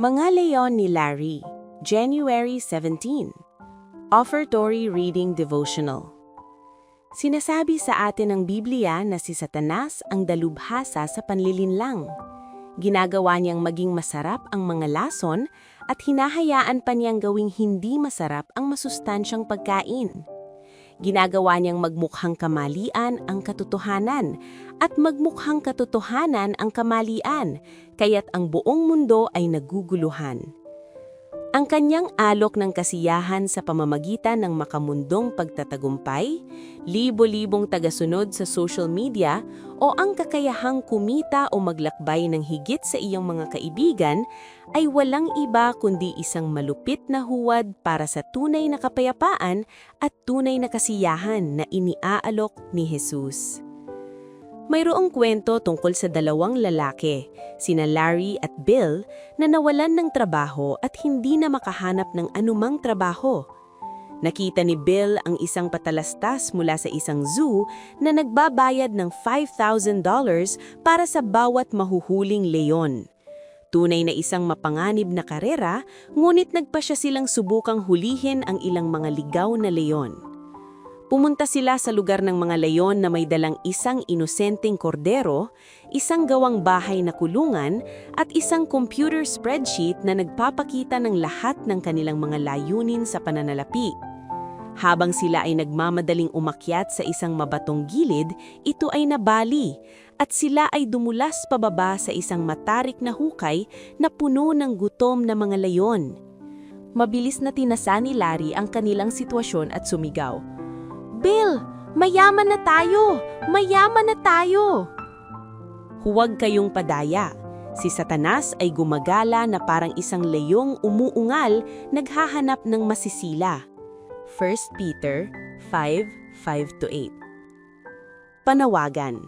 Mga Leon ni Larry, January 17. Offertory Reading Devotional. Sinasabi sa atin ng Biblia na si Satanas ang dalubhasa sa panlilinlang. Ginagawa niyang maging masarap ang mga lason at hinahayaan pa niyang gawing hindi masarap ang masustansyang pagkain. Ginagawa niyang magmukhang kamalian ang katotohanan at magmukhang katotohanan ang kamalian, kaya't ang buong mundo ay naguguluhan. Ang kanyang alok ng kasiyahan sa pamamagitan ng makamundong pagtatagumpay, libo-libong tagasunod sa social media o ang kakayahang kumita o maglakbay ng higit sa iyong mga kaibigan ay walang iba kundi isang malupit na huwad para sa tunay na kapayapaan at tunay na kasiyahan na iniaalok ni Jesus. Mayroong kwento tungkol sa dalawang lalaki, sina Larry at Bill, na nawalan ng trabaho at hindi na makahanap ng anumang trabaho. Nakita ni Bill ang isang patalastas mula sa isang zoo na nagbabayad ng $5,000 para sa bawat mahuhuling leon. Tunay na isang mapanganib na karera, ngunit nagpa siya silang subukang hulihin ang ilang mga ligaw na leon. Pumunta sila sa lugar ng mga leon na may dalang isang inosenteng kordero, isang gawang bahay na kulungan, at isang computer spreadsheet na nagpapakita ng lahat ng kanilang mga layunin sa pananalapi. Habang sila ay nagmamadaling umakyat sa isang mabatong gilid, ito ay nabali, at sila ay dumulas pababa sa isang matarik na hukay na puno ng gutom na mga leon. Mabilis na tinasa ni Larry ang kanilang sitwasyon at sumigaw, "Bill, mayaman na tayo! Mayaman na tayo!" Huwag kayong padaya. Si Satanas ay gumagala na parang isang leyong umuungal naghahanap ng masisila. 1 Peter 5:5-8. Panawagan.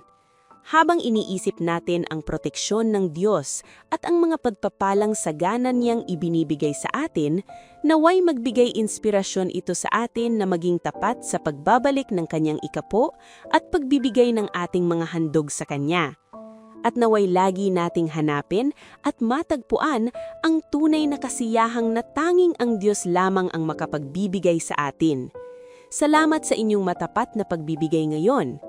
Habang iniisip natin ang proteksyon ng Diyos at ang mga pagpapalang sagana niyang ibinibigay sa atin, naway magbigay inspirasyon ito sa atin na maging tapat sa pagbabalik ng kanyang ikapo at pagbibigay ng ating mga handog sa kanya. At naway lagi nating hanapin at matagpuan ang tunay na kasiyahang na tanging ang Diyos lamang ang makapagbibigay sa atin. Salamat sa inyong matapat na pagbibigay ngayon.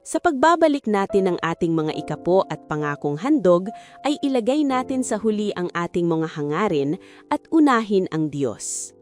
Sa pagbabalik natin ng ating mga ikapo at pangakong handog, ay ilagay natin sa huli ang ating mga hangarin at unahin ang Diyos.